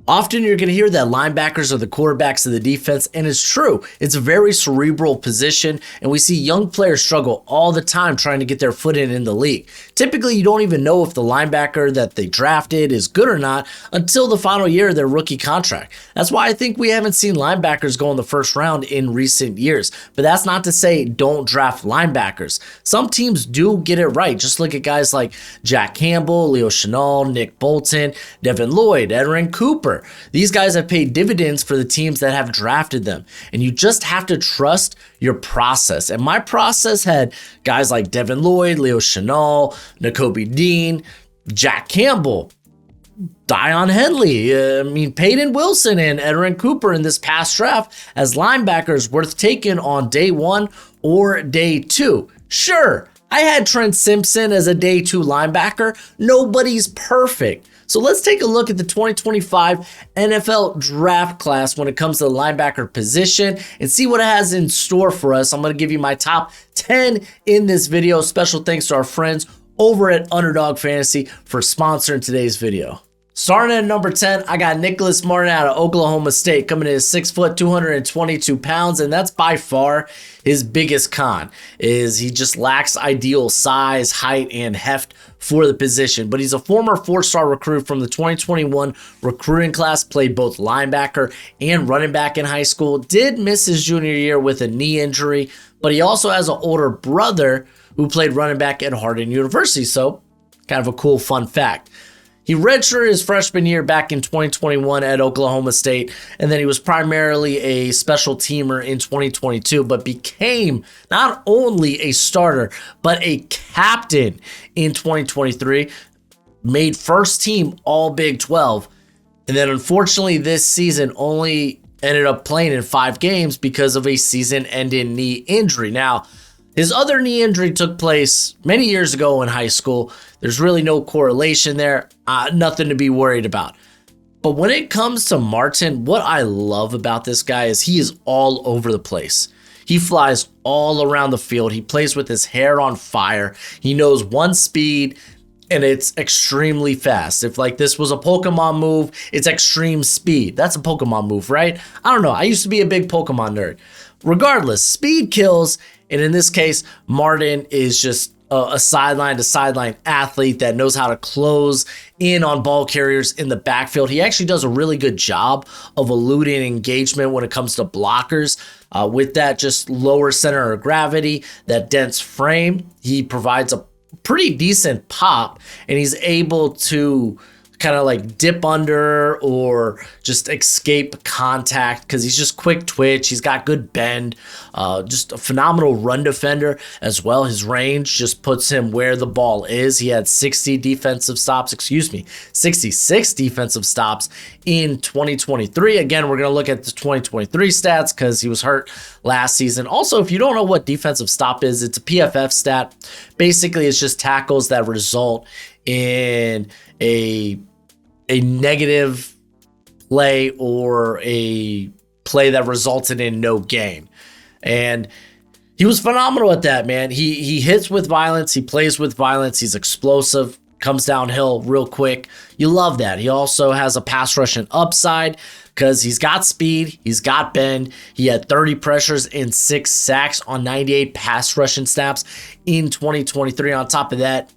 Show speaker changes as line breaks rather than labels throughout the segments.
Often you're going to hear that linebackers are the quarterbacks of the defense, and it's true. It's a very cerebral position, and we see young players struggle all the time trying to get their foot in the league. Typically, you don't even know if the linebacker that they drafted is good or not until the final year of their rookie contract. That's why I think we haven't seen linebackers go in the first round in recent years. But that's not to say don't draft linebackers. Some teams do get it right. Just look at guys like Jack Campbell, Leo Chenal, Nick Bolton, Devin Lloyd, Edrin Cooper. These guys have paid dividends for the teams that have drafted them. And you just have to trust your process. And my process had guys like Devin Lloyd, Leo Chenal, Nakobe Dean, Jack Campbell, Dion Henley, Peyton Wilson and Edrin Cooper in this past draft as linebackers worth taking on day 1 or day 2. Sure, I had Trent Simpson as a day 2 linebacker. Nobody's perfect. So let's take a look at the 2025 NFL draft class when it comes to the linebacker position and see what it has in store for us. I'm going to give you my top 10 in this video. Special thanks to our friends over at Underdog Fantasy for sponsoring today's video. Starting at number 10, I got Nicholas Martin out of Oklahoma State, coming in at 6 foot, 222 pounds, and that's by far his biggest con, is he just lacks ideal size, height, and heft for the position. But he's a former 4-star recruit from the 2021 recruiting class, played both linebacker and running back in high school, did miss his junior year with a knee injury, but he also has an older brother who played running back at Harding University, so kind of a cool fun fact. He redshirted his freshman year back in 2021 at Oklahoma State, and then he was primarily a special teamer in 2022, but became not only a starter, but a captain in 2023, made first team All Big 12, and then unfortunately this season only ended up playing in 5 games because of a season-ending knee injury. Now, his other knee injury took place many years ago in high school. There's really no correlation there, nothing to be worried about. But when it comes to Martin, what I love about this guy is he is all over the place. He flies all around the field. He plays with his hair on fire. He knows one speed, and it's extremely fast. If like this was a Pokemon move, it's extreme speed. That's a Pokemon move, right? I don't know. I used to be a big Pokemon nerd. Regardless, speed kills. And in this case, Martin is just a sideline to sideline athlete that knows how to close in on ball carriers in the backfield. He actually does a really good job of eluding engagement when it comes to blockers. With that just lower center of gravity, that dense frame, he provides a pretty decent pop, and he's able to kind of like dip under or just escape contact because he's just quick twitch. He's got good bend, just a phenomenal run defender as well. His range just puts him where the ball is. He had 66 defensive stops in 2023. Again, we're going to look at the 2023 stats because he was hurt last season. Also, if you don't know what defensive stop is, it's a PFF stat. Basically, it's just tackles that result in a negative play or a play that resulted in no gain. And he was phenomenal at that, man. He hits with violence. He plays with violence. He's explosive, comes downhill real quick. You love that. He also has a pass rushing upside because he's got speed. He's got bend. He had 30 pressures and 6 sacks on 98 pass rushing snaps in 2023. On top of that,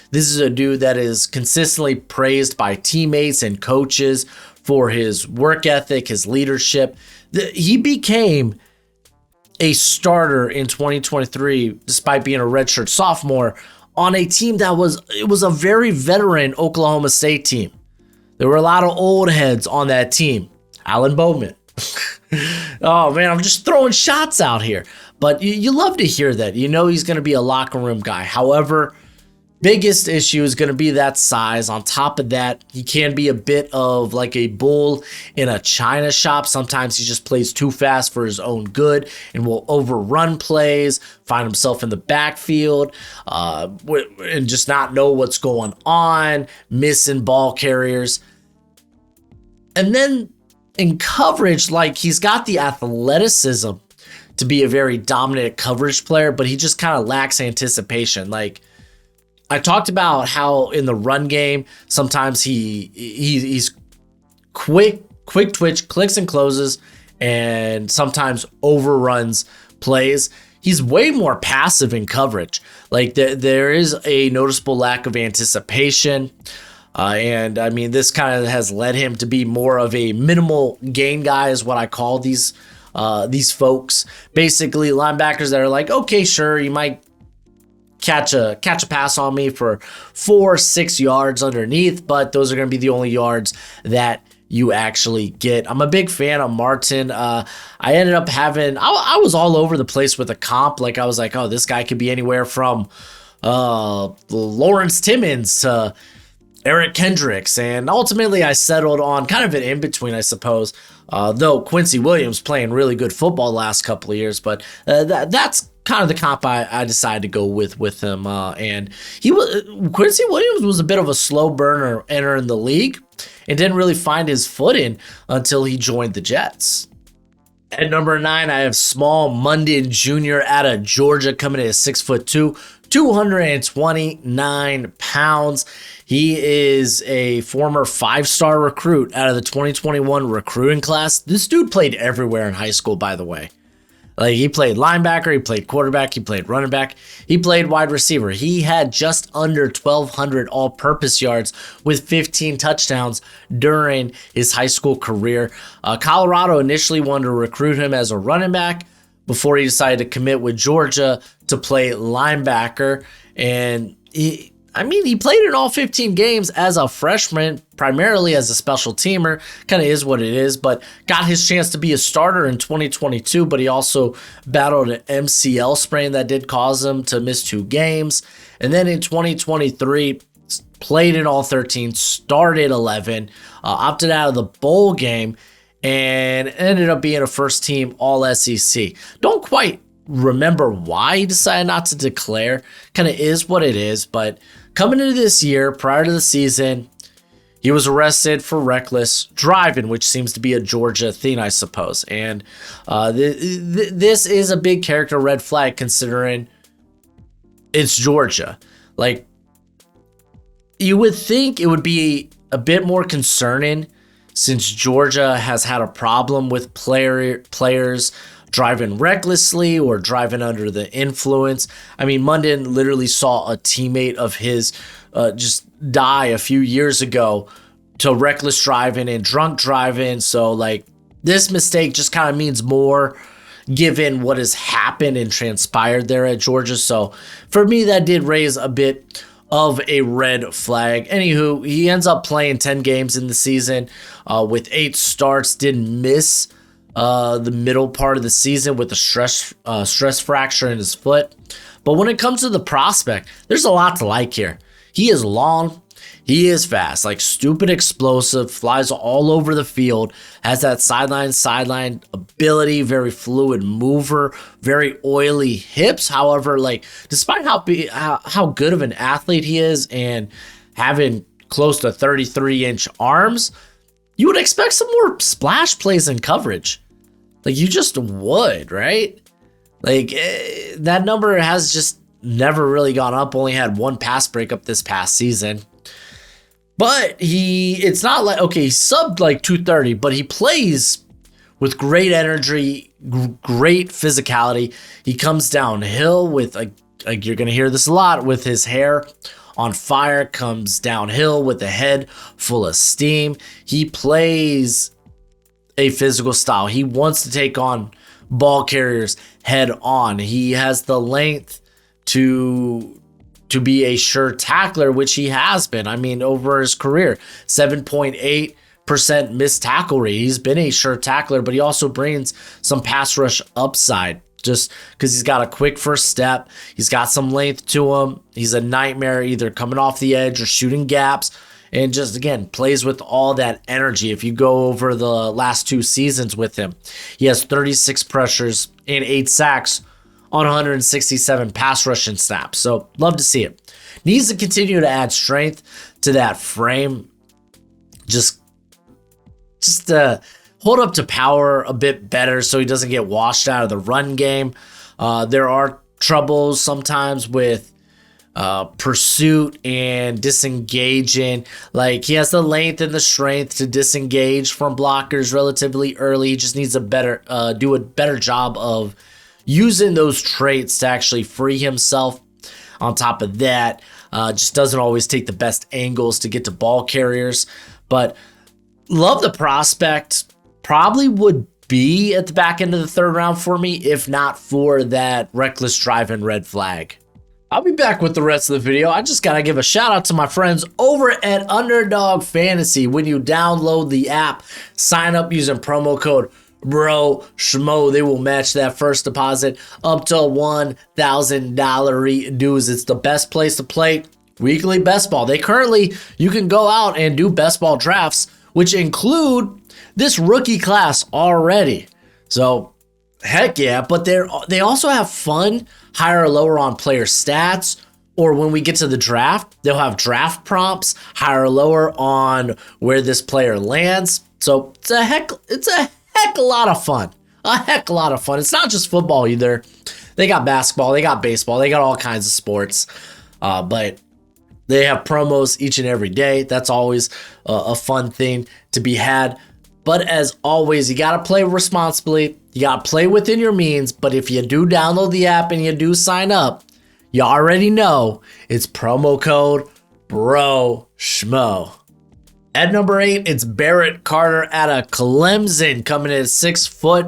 this is a dude that is consistently praised by teammates and coaches for his work ethic, his leadership. He became a starter in 2023, despite being a redshirt sophomore, on a team that was a very veteran Oklahoma State team. There were a lot of old heads on that team. Alan Bowman. Oh, man, I'm just throwing shots out here. But you love to hear that. You know he's going to be a locker room guy. However, biggest issue is going to be that size. On top of that, he can be a bit of like a bull in a china shop. Sometimes he just plays too fast for his own good and will overrun plays, find himself in the backfield, and just not know what's going on, missing ball carriers. And then in coverage, like he's got the athleticism to be a very dominant coverage player, but he just kind of lacks anticipation. Like, I talked about how in the run game, sometimes he's quick twitch, clicks and closes, and sometimes overruns plays. He's way more passive in coverage. Like there is a noticeable lack of anticipation. And I mean, this kind of has led him to be more of a minimal gain guy, is what I call these folks. Basically, linebackers that are like, okay, sure, you might catch a pass on me for 4-6 yards underneath, but those are going to be the only yards that you actually get. I'm a big fan of Martin. I ended up having, I was all over the place with a comp. Like I was like, oh, this guy could be anywhere from Lawrence Timmons to Eric Kendricks, and ultimately I settled on kind of an in-between, I suppose, though Quincy Williams playing really good football the last couple of years, but that's kind of the comp I decided to go with him, and Quincy Williams was a bit of a slow burner entering the league and didn't really find his footing until he joined the Jets. At number 9, I have Small Mundin Jr. out of Georgia, coming in at 6'2", 229 pounds. He is a former 5-star recruit out of the 2021 recruiting class. This dude played everywhere in high school, by the way. Like, he played linebacker, he played quarterback, he played running back, he played wide receiver. He had just under 1,200 all-purpose yards with 15 touchdowns during his high school career. Colorado initially wanted to recruit him as a running back before he decided to commit with Georgia to play linebacker. And he played in all 15 games as a freshman, primarily as a special teamer. Kind of is what it is, but got his chance to be a starter in 2022, but he also battled an MCL sprain that did cause him to miss 2 games. And then in 2023, played in all 13, started 11, opted out of the bowl game, and ended up being a first-team All-SEC. Don't quite remember why he decided not to declare. Kind of is what it is, but coming into this year, prior to the season, he was arrested for reckless driving, which seems to be a Georgia thing, I suppose. And this is a big character red flag considering it's Georgia. Like, you would think it would be a bit more concerning since Georgia has had a problem with players driving recklessly or driving under the influence. I mean, Mundin literally saw a teammate of his just die a few years ago to reckless driving and drunk driving. So, like, this mistake just kind of means more given what has happened and transpired there at Georgia. So, for me, that did raise a bit of a red flag. Anywho, he ends up playing 10 games in the season with 8 starts, didn't miss the middle part of the season with a stress fracture in his foot. But when it comes to the prospect, there's a lot to like here. He is long, he is fast, like stupid explosive, flies all over the field, has that sideline ability, very fluid mover, very oily hips. However, like, despite how good of an athlete he is and having close to 33-inch arms, you would expect some more splash plays and coverage. Like, you just would, right? Like, that number has just never really gone up. Only had 1 pass breakup this past season. But it's not like, okay, he subbed like 230, but he plays with great energy, great physicality. He comes downhill with, like you're going to hear this a lot, with his hair on fire, comes downhill with a head full of steam. He plays a physical style. He wants to take on ball carriers head on. He has the length to be a sure tackler, which he has been. I mean, over his career, 7.8% missed tackle rate. He's been a sure tackler, but he also brings some pass rush upside just because he's got a quick first step. He's got some length to him. He's a nightmare either coming off the edge or shooting gaps, and just, again, plays with all that energy. If you go over the last 2 seasons with him, he has 36 pressures and 8 sacks on 167 pass rushing snaps. So, love to see it. Needs to continue to add strength to that frame. Just hold up to power a bit better so he doesn't get washed out of the run game. There are troubles sometimes with pursuit and disengaging. Like, he has the length and the strength to disengage from blockers relatively early. He just needs to do a better job of using those traits to actually free himself. On top of that, just doesn't always take the best angles to get to ball carriers. But love the prospect. Probably would be at the back end of the third round for me, if not for that reckless driving red flag. I'll be back with the rest of the video. I just got to give a shout out to my friends over at Underdog Fantasy. When you download the app, sign up using promo code Broshmo. They will match that first deposit up to $1,000 dues. It's the best place to play weekly best ball. You can go out and do best ball drafts, which include this rookie class already. So heck yeah, but they also have fun higher or lower on player stats, or when we get to the draft, they'll have draft prompts higher or lower on where this player lands. So it's a heck a lot of fun. A heck a lot of fun. It's not just football either. They got basketball, they got baseball, they got all kinds of sports. But they have promos each and every day. That's always a fun thing to be had. But as always, you got to play responsibly. You got to play within your means. But if you do download the app and you do sign up, you already know it's promo code Broshmo. At number 8, it's Barrett Carter out of Clemson, coming in at 6 foot,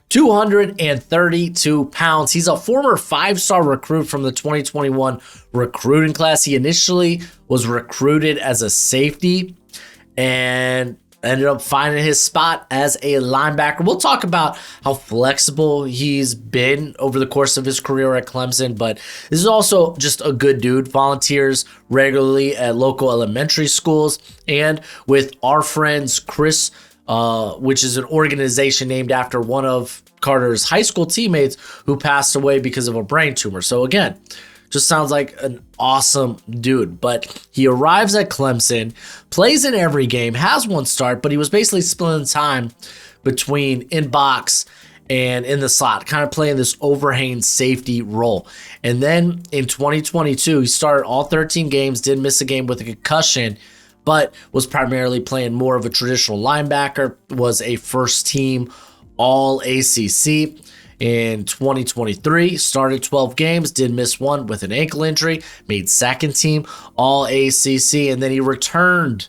232 pounds. He's a former 5-star recruit from the 2021 recruiting class. He initially was recruited as a safety and ended up finding his spot as a linebacker. We'll talk about how flexible he's been over the course of his career at Clemson, but this is also just a good dude. Volunteers regularly at local elementary schools and with our friends Chris, which is an organization named after one of Carter's high school teammates who passed away because of a brain tumor. So again, just sounds like an awesome dude. But he arrives at Clemson, plays in every game, has one start, but he was basically splitting time between in box and in the slot, kind of playing this overhang safety role. And then in 2022, he started all 13 games, did miss a game with a concussion, but was primarily playing more of a traditional linebacker, was a first team All ACC. In 2023, started 12 games, did miss one with an ankle injury, made second team All ACC, and then he returned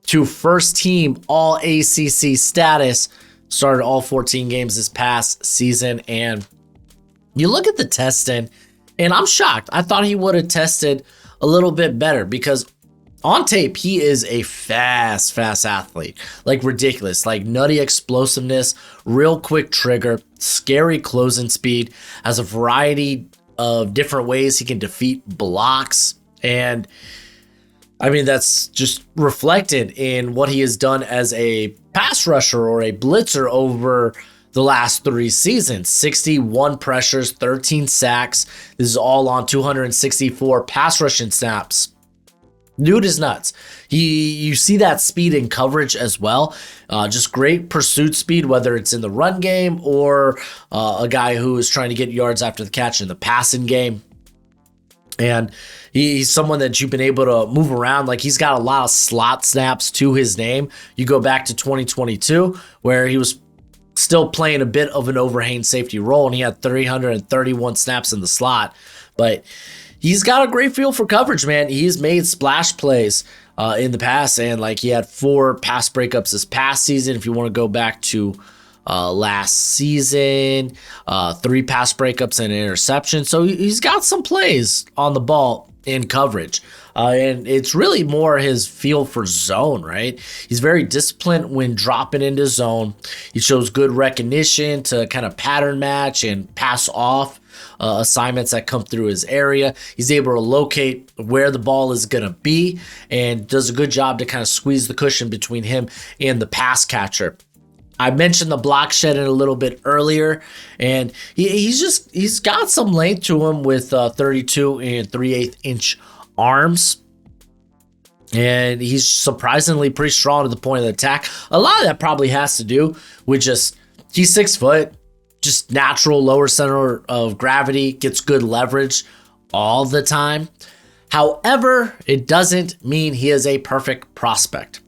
to first team All ACC status, started all 14 games this past season. And you look at the testing, and I'm shocked. I thought he would have tested a little bit better because on tape, he is a fast athlete, like ridiculous, like nutty explosiveness, real quick trigger, scary closing speed, has a variety of different ways he can defeat blocks. And I mean, that's just reflected in what he has done as a pass rusher or a blitzer over the last 3 seasons. 61 pressures, 13 sacks. This is all on 264 pass rushing snaps. Dude is nuts. You see that speed in coverage as well. Just great pursuit speed, whether it's in the run game or a guy who is trying to get yards after the catch in the passing game. And he's someone that you've been able to move around. Like, he's got a lot of slot snaps to his name. You go back to 2022, where he was still playing a bit of an overhang safety role, and he had 331 snaps in the slot. But he's got a great feel for coverage, man. He's made splash plays in the past, and like he had 4 pass breakups this past season. If you want to go back to last season, 3 pass breakups and an interception. So he's got some plays on the ball in coverage. And it's really more his feel for zone, right? He's very disciplined when dropping into zone. He shows good recognition to kind of pattern match and pass off assignments that come through his area. He's able to locate where the ball is going to be and does a good job to kind of squeeze the cushion between him and the pass catcher. I mentioned the block shedding a little bit earlier, and he's got some length to him with 32 and 3/8 inch arms. And he's surprisingly pretty strong to the point of the attack. A lot of that probably has to do with just, he's 6 foot, just natural lower center of gravity, gets good leverage all the time. However, it doesn't mean he is a perfect prospect.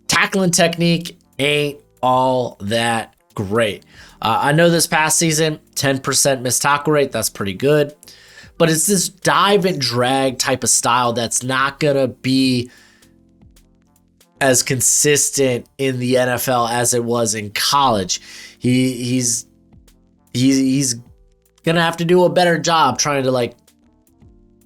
Tackling technique ain't all that great. I know this past season, 10% missed tackle rate, that's pretty good. But it's this dive and drag type of style that's not going to be as consistent in the NFL as it was in college. He's going to have to do a better job trying to like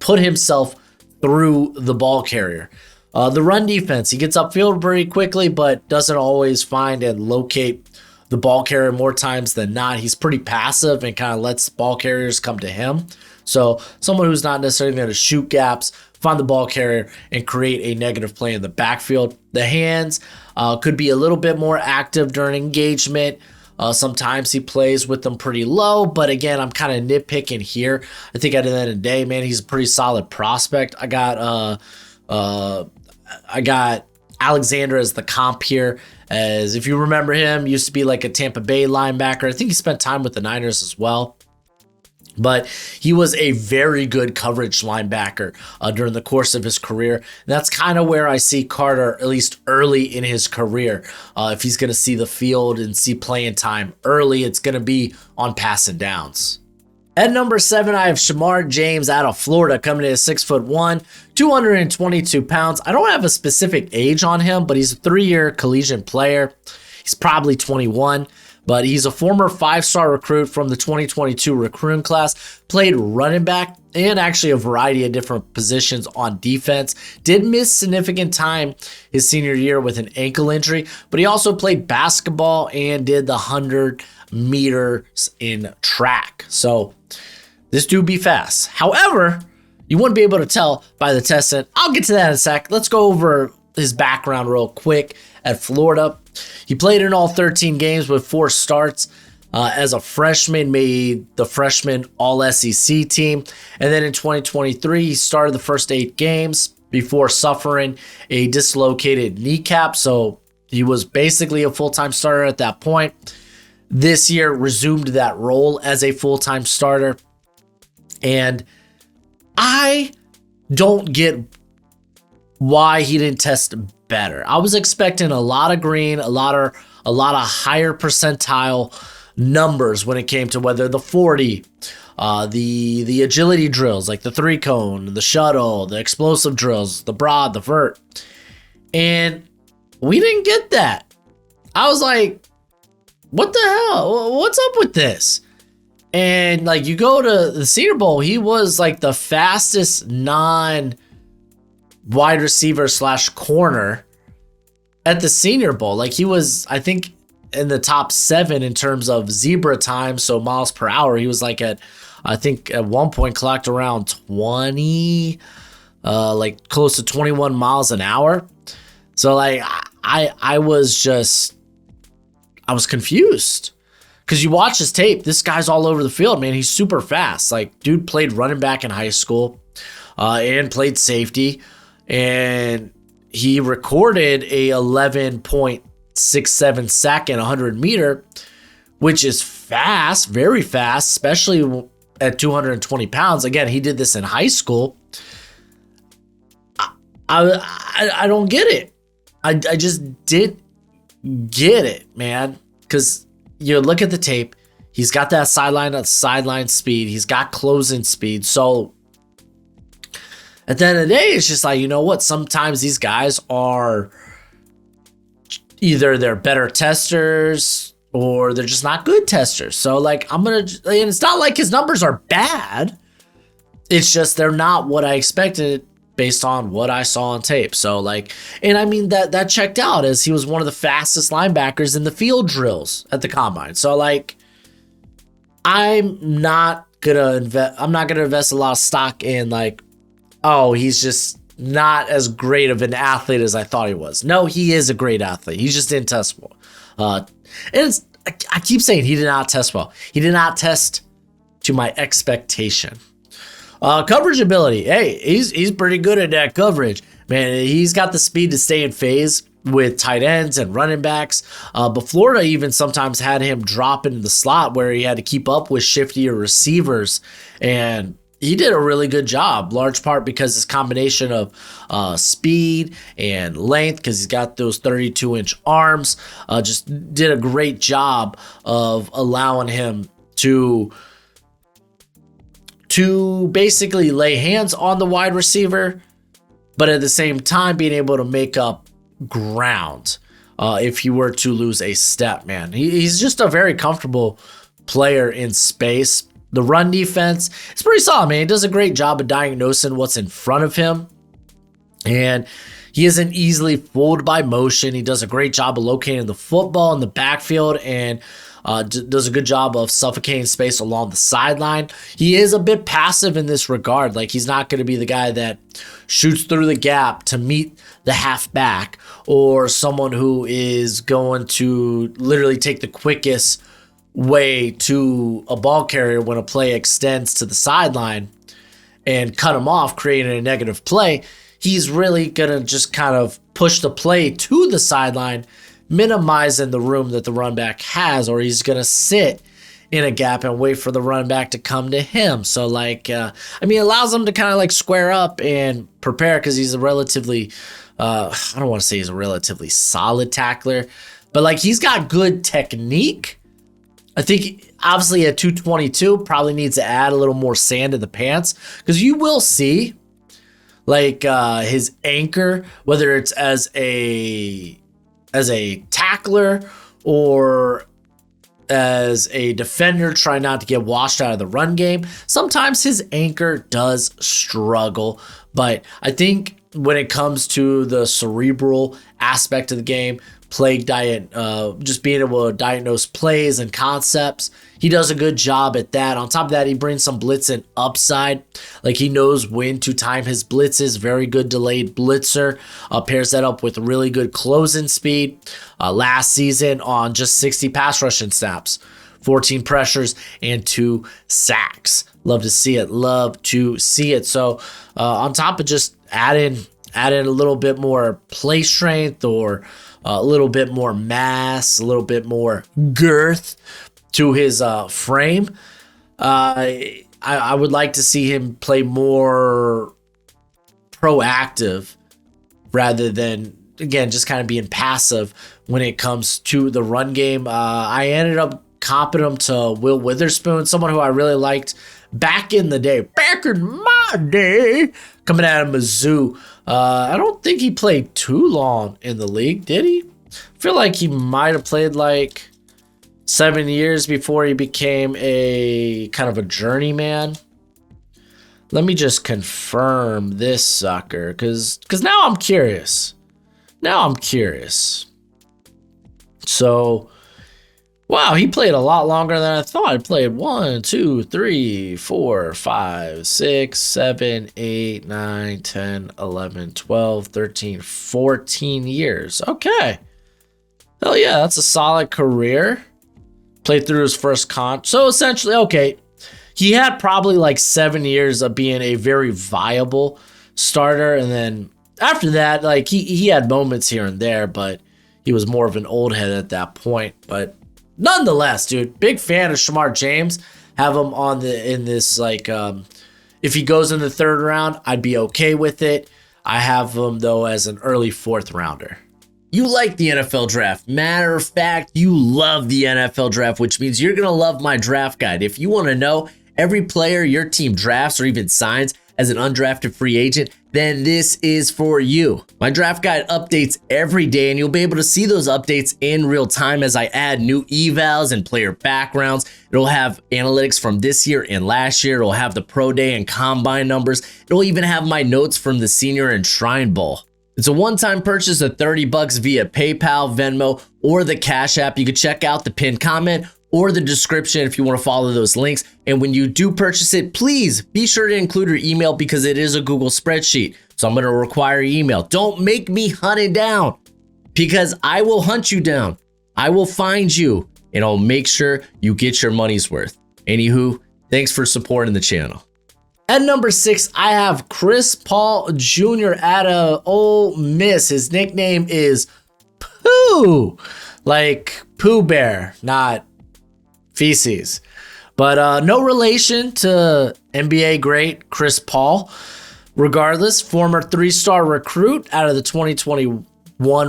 put himself through the ball carrier. The run defense, he gets upfield very quickly, but doesn't always find and locate the ball carrier more times than not. He's pretty passive and kind of lets ball carriers come to him. So someone who's not necessarily going to shoot gaps, find the ball carrier, and create a negative play in the backfield. The hands could be a little bit more active during engagement. Sometimes he plays with them pretty low, but again, I'm kind of nitpicking here. I think at the end of the day, man, he's a pretty solid prospect. I got Alexander as the comp here, as if you remember him, used to be like a Tampa Bay linebacker. I think he spent time with the Niners as well. But he was a very good coverage linebacker during the course of his career. And that's kind of where I see Carter, at least early in his career. If he's going to see the field and see playing time early, it's going to be on passing downs. At number 7, I have Shamar James out of Florida, coming in at 6'1", 222 pounds. I don't have a specific age on him, but he's a 3-year collegiate player. He's probably 21. But he's a former 5-star recruit from the 2022 recruiting class, played running back and actually a variety of different positions on defense. Did miss significant time his senior year with an ankle injury, but he also played basketball and did the 100 meters in track. So this dude be fast. However, you wouldn't be able to tell by the test, and I'll get to that in a sec. Let's go over his background real quick at Florida. He played in all 13 games with 4 starts. As a freshman, made the freshman All-SEC team. And then in 2023, he started the first 8 games before suffering a dislocated kneecap. So he was basically a full-time starter at that point. This year, resumed that role as a full-time starter. And I don't get why he didn't test better. I was expecting a lot of green, a lot of higher percentile numbers when it came to whether the 40, the agility drills like the 3-cone, the shuttle, the explosive drills, the broad, the vert. And we didn't get that. I was like, what the hell? What's up with this? And like you go to the Senior Bowl, he was like the fastest non-wide receiver / corner at the Senior Bowl. Like he was, I think, in the top 7 in terms of zebra time, so miles per hour. He was like I think at one point clocked around 20, like close to 21 miles an hour. So like I was confused. Because you watch his tape, this guy's all over the field, man. He's super fast. Like, dude played running back in high school and played safety. And he recorded a 11.67 second 100 meter, which is fast, very fast, especially at 220 pounds. Again, he did this in high school. I don't get it. I just didn't get it, man. Because you look at the tape, he's got that sideline speed. He's got closing speed. So at the end of the day, it's just like, you know what? Sometimes these guys are either they're better testers or they're just not good testers. So like and it's not like his numbers are bad. It's just they're not what I expected based on what I saw on tape. So like, and I mean that checked out as he was one of the fastest linebackers in the field drills at the combine. So like, I'm not gonna invest a lot of stock in like, oh, he's just not as great of an athlete as I thought he was. No, he is a great athlete. He just didn't test well. And I keep saying he did not test well. He did not test to my expectation. Coverage ability. Hey, he's pretty good at that coverage. Man, he's got the speed to stay in phase with tight ends and running backs. But Florida even sometimes had him drop into the slot where he had to keep up with shiftier receivers. And he did a really good job, large part because his combination of speed and length, because he's got those 32-inch arms, just did a great job of allowing him to basically lay hands on the wide receiver, but at the same time being able to make up ground if he were to lose a step, man. He's just a very comfortable player in space. The run defense is pretty solid, man. He does a great job of diagnosing what's in front of him. And he isn't easily fooled by motion. He does a great job of locating the football in the backfield and does a good job of suffocating space along the sideline. He is a bit passive in this regard. Like, he's not going to be the guy that shoots through the gap to meet the halfback, or someone who is going to literally take the quickest way to a ball carrier when a play extends to the sideline and cut him off, creating a negative play. He's really going to just kind of push the play to the sideline, minimizing the room that the run back has, or he's going to sit in a gap and wait for the run back to come to him. So, like, it allows him to kind of like square up and prepare, because he's a relatively, I don't want to say he's a relatively solid tackler, but like, he's got good technique. I think obviously at 222 probably needs to add a little more sand in the pants, because you will see like his anchor, whether it's as a tackler or as a defender trying not to get washed out of the run game. Sometimes his anchor does struggle, but I think when it comes to the cerebral aspect of the game, play diet, just being able to diagnose plays and concepts, he does a good job at that. On top of that, he brings some blitz and upside. Like, he knows when to time his blitzes. Very good delayed blitzer. Pairs that up with really good closing speed. Last season on just 60 pass rushing snaps, 14 pressures and 2 sacks. Love to see it. Love to see it. So on top of just adding a little bit more play strength, or a little bit more mass, a little bit more girth to his frame, I would like to see him play more proactive rather than, again, just kind of being passive when it comes to the run game. I ended up comping him to Will Witherspoon, someone who I really liked back in the day. Back in my day, coming out of Mizzou. I don't think he played too long in the league, did he? I feel like he might have played like 7 years before he became a kind of a journeyman. Let me just confirm this sucker, because now I'm curious. So, wow, he played a lot longer than I thought. He played 1, 2, 3, 4, 5, 6, 7, 8, 9, 10, 11, 12, 13, 14 years. Okay. Hell yeah, that's a solid career. Played through his first so essentially, okay, he had probably like 7 years of being a very viable starter, and then after that, like, he had moments here and there, but he was more of an old head at that point. But nonetheless, dude, big fan of Shamar James. Have him on in this, like, if he goes in the 3rd round, I'd be okay with it. I have him, though, as an early 4th rounder. You like the NFL draft. Matter of fact, you love the NFL draft, which means you're going to love my draft guide. If you want to know every player your team drafts or even signs as an undrafted free agent, then this is for you. My draft guide updates every day, and you'll be able to see those updates in real time as I add new evals and player backgrounds. It'll have analytics from this year and last year. It'll have the pro day and combine numbers. It'll even have my notes from the Senior and Shrine Bowl. It's a one-time purchase of $30 via PayPal, Venmo, or the Cash App. You can check out the pinned comment or the description if you want to follow those links. And when you do purchase it, please be sure to include your email, because it is a Google spreadsheet. So I'm going to require your email. Don't make me hunt it down, because I will hunt you down. I will find you, and I'll make sure you get your money's worth. Anywho, thanks for supporting the channel. At number 6, I have Chris Paul Jr. out of Ole Miss. His nickname is Pooh, like Pooh Bear, not feces. But no relation to NBA great Chris Paul. Regardless, former 3-star recruit out of the 2021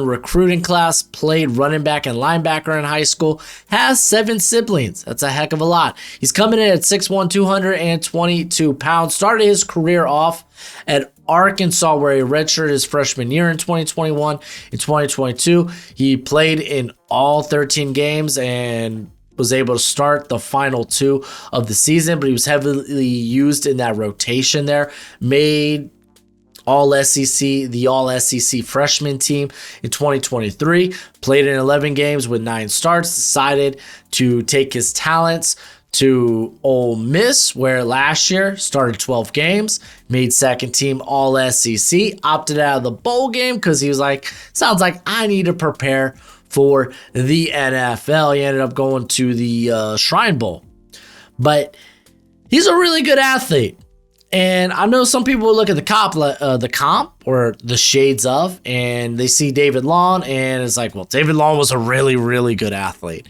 recruiting class, played running back and linebacker in high school, has 7 siblings. That's a heck of a lot. He's coming in at 6'1", 222 pounds. Started his career off at Arkansas, where he redshirted his freshman year in 2021. In 2022, he played in all 13 games and was able to start the final 2 of the season, but he was heavily used in that rotation there. Made the All SEC freshman team in 2023. Played in 11 games with 9 starts. Decided to take his talents to Ole Miss, where last year started 12 games, made second team All SEC, opted out of the bowl game because he was like, sounds like I need to prepare for the NFL. He ended up going to the Shrine Bowl. But he's a really good athlete. And I know some people look at the comp or the shades of, and they see David Long, and it's like, well, David Long was a really, really good athlete.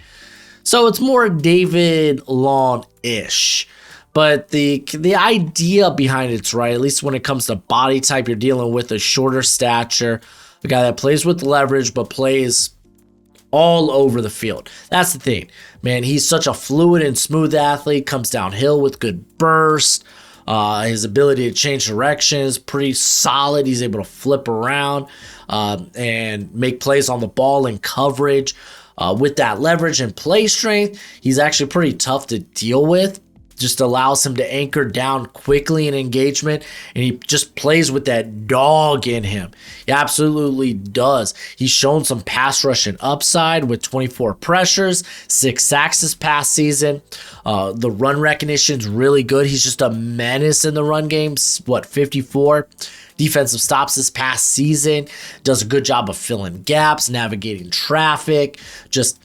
So it's more David Long-ish. But the idea behind it's right, at least when it comes to body type, you're dealing with a shorter stature, a guy that plays with leverage, but plays all over the field. That's the thing, man. He's such a fluid and smooth athlete, comes downhill with good burst. His ability to change direction is pretty solid. He's able to flip around and make plays on the ball and coverage. With that leverage and play strength, he's actually pretty tough to deal with. Just allows him to anchor down quickly in engagement, and he just plays with that dog in him. He absolutely does. He's shown some pass rush and upside with 24 pressures, 6 sacks this past season. The run recognition's really good. He's just a menace in the run game. 54 defensive stops this past season. Does a good job of filling gaps, navigating traffic, just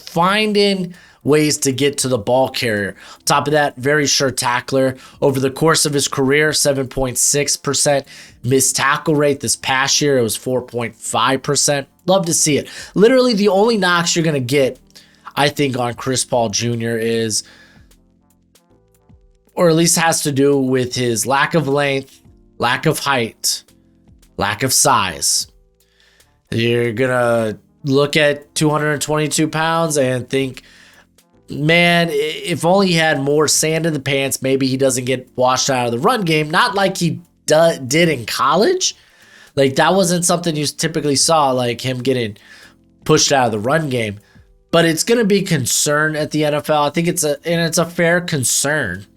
finding ways to get to the ball carrier. On top of that, very sure tackler. Over the course of his career, 7.6% missed tackle rate. This past year, it was 4.5%. Love to see it. Literally, the only knocks you're going to get, I think, on Chris Paul Jr. is, or at least has to do with his lack of length, lack of height, lack of size. You're going to look at 222 pounds and think, man, if only he had more sand in the pants, maybe he doesn't get washed out of the run game. Not like he did in college. Like, that wasn't something you typically saw, like him getting pushed out of the run game. But it's going to be concern at the NFL. I think it's a fair concern.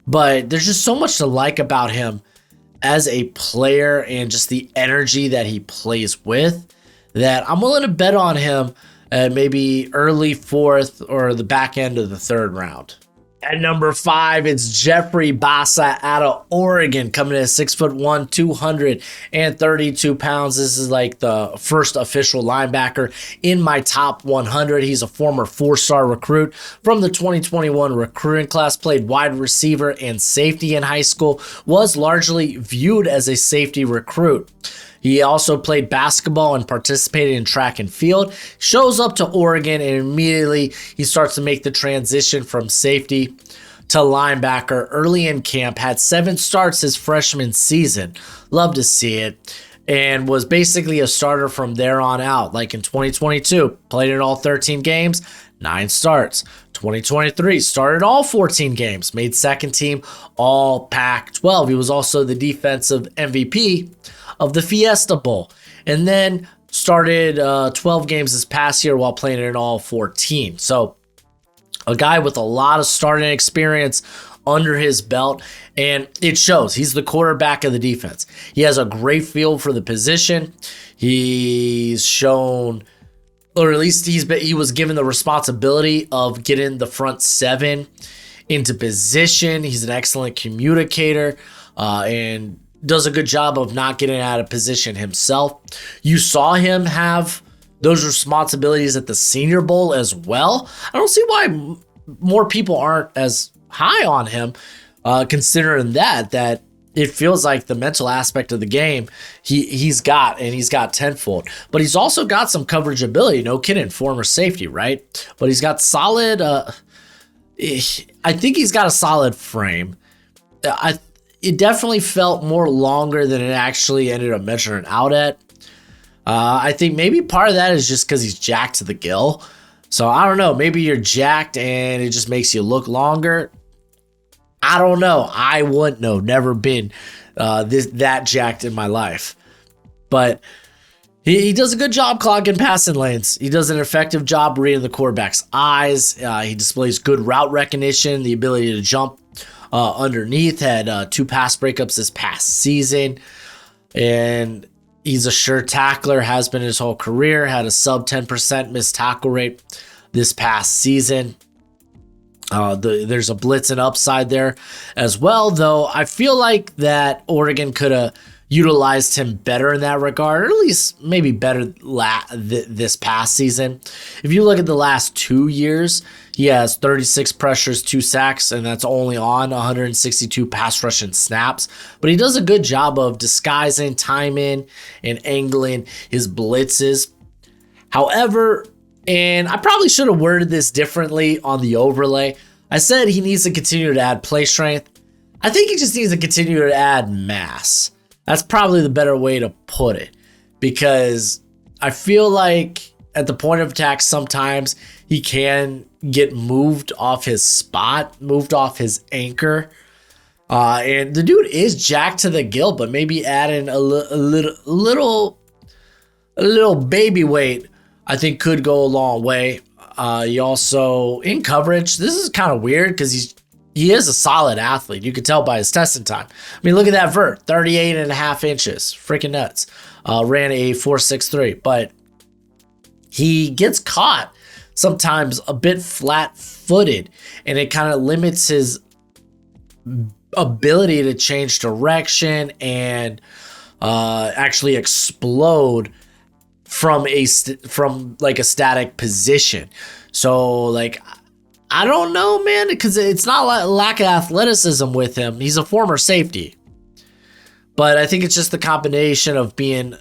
But there's just so much to like about him as a player and just the energy that he plays with that I'm willing to bet on him at maybe early 4th or the back end of the 3rd round. At number 5, it's Jeffrey Bassa out of Oregon, coming in at 6'1", 232 pounds. This is like the first official linebacker in my top 100. He's a former 4-star recruit from the 2021 recruiting class, played wide receiver and safety in high school, was largely viewed as a safety recruit. He also played basketball and participated in track and field. Shows up to Oregon and immediately he starts to make the transition from safety to linebacker early in camp. Had 7 starts his freshman season. Love to see it. And was basically a starter from there on out. Like in 2022, played in all 13 games, 9 starts. 2023, started all 14 games, made second team All Pac-12. He was also the defensive MVP of the Fiesta Bowl, and then started 12 games this past year while playing in all 14. So a guy with a lot of starting experience under his belt, and it shows. He's the quarterback of the defense. He has a great feel for the position. He's shown, or at least he was given the responsibility of getting the front 7 into position. He's an excellent communicator and does a good job of not getting out of position himself. You saw him have those responsibilities at the Senior Bowl as well. I don't see why more people aren't as high on him, considering that it feels like the mental aspect of the game he's got tenfold. But he's also got some coverage ability. No kidding, former safety, right? But he's got solid. I think he's got a solid frame. it definitely felt more longer than it actually ended up measuring out at. I think maybe part of that is just because he's jacked to the gill. So I don't know. Maybe you're jacked and it just makes you look longer. I don't know. I wouldn't know. Never been that jacked in my life. But he does a good job clogging passing lanes. He does an effective job reading the quarterback's eyes. He displays good route recognition, the ability to jump underneath. Had 2 pass breakups this past season. And he's a sure tackler, has been his whole career. Had a sub 10% missed tackle rate this past season. There's a blitz and upside there as well, though I feel like that Oregon could have utilized him better in that regard, or at least maybe better this past season. If you look at the last 2 years, he has 36 pressures, 2 sacks, and that's only on 162 pass rushing snaps. But he does a good job of disguising, timing, and angling his blitzes. However, and I probably should have worded this differently on the overlay. I said he needs to continue to add play strength. I think he just needs to continue to add mass. That's probably the better way to put it, because I feel like at the point of attack, sometimes he can get moved off his spot, moved off his anchor. And the dude is jacked to the gill, but maybe adding a little baby weight, I think, could go a long way. He also, in coverage, this is kind of weird because he is a solid athlete. You can tell by his testing time. I mean, look at that vert, 38 and a half inches. Freaking nuts. Ran a 4.63, but he gets caught sometimes a bit flat-footed, and it kind of limits his ability to change direction and actually explode from a static position. So like, I don't know, man, because it's not like lack of athleticism with him. He's a former safety, but I think it's just the combination of being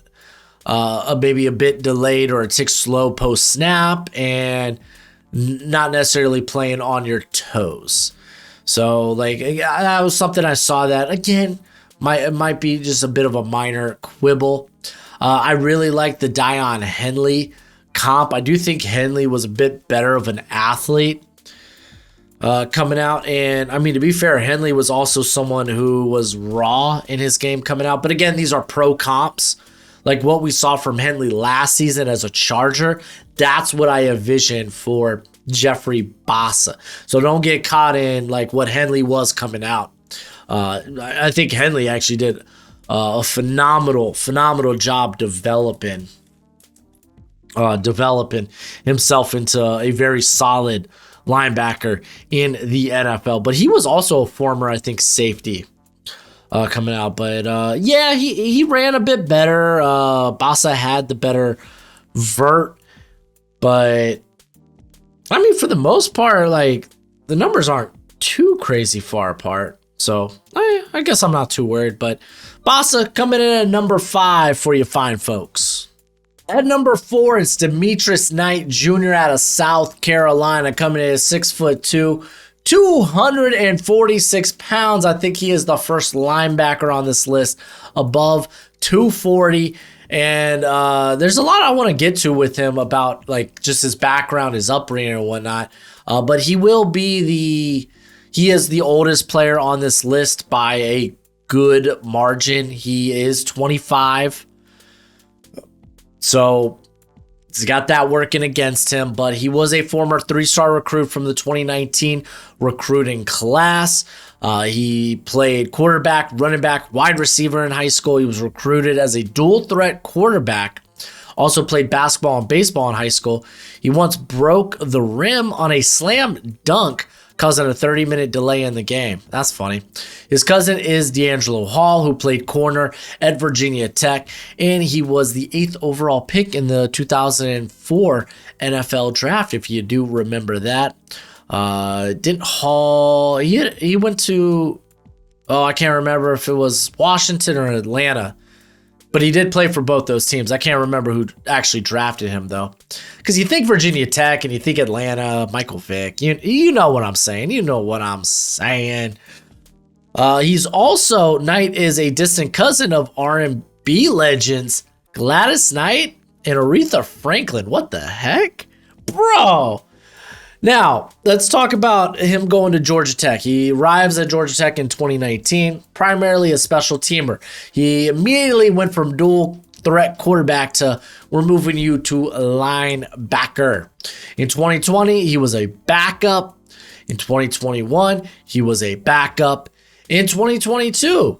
maybe a bit delayed or a tick slow post snap and not necessarily playing on your toes. So like, that was something I saw that again might be just a bit of a minor quibble. I really like the Dion Henley comp. I do think Henley was a bit better of an athlete coming out. And I mean, to be fair, Henley was also someone who was raw in his game coming out. But again, these are pro comps. Like what we saw from Henley last season as a Charger, that's what I envision for Jeffrey Bassa. So don't get caught in like what Henley was coming out. I think Henley actually did a phenomenal job developing himself into a very solid linebacker in the NFL. But he was also a former, I think, safety coming out. But yeah, he ran a bit better. Bassa had the better vert, but I mean, for the most part, like the numbers aren't too crazy far apart. So I guess I'm not too worried. But Bassa coming in at number 5 for you fine folks. At number 4, it's Demetrius Knight Jr. out of South Carolina, coming in at 6'2", 246 pounds. I think he is the first linebacker on this list above 240. And there's a lot I want to get to with him about like just his background, his upbringing and whatnot. But he is the oldest player on this list by a good margin. He is 25. So he's got that working against him, but he was a former 3-star recruit from the 2019 recruiting class. He played quarterback, running back, wide receiver in high school. He was recruited as a dual threat quarterback. Also played basketball and baseball in high school. He once broke the rim on a slam dunk, causing a 30-minute delay in the game. That's funny. His cousin is D'Angelo Hall, who played corner at Virginia Tech, and he was the 8th overall pick in the 2004 NFL draft, if you do remember that. Didn't Hall... He went to... I can't remember if it was Washington or Atlanta. But he did play for both those teams. I can't remember who actually drafted him, though. Because you think Virginia Tech and you think Atlanta, Michael Vick. You know what I'm saying. You know what I'm saying. Knight is a distant cousin of R&B legends Gladys Knight and Aretha Franklin. What the heck? Bro. Now, let's talk about him going to Georgia Tech. He arrives at Georgia Tech in 2019, primarily a special teamer. He immediately went from dual threat quarterback to we're moving you to linebacker. In 2020, he was a backup. In 2021, he was a backup. In 2022,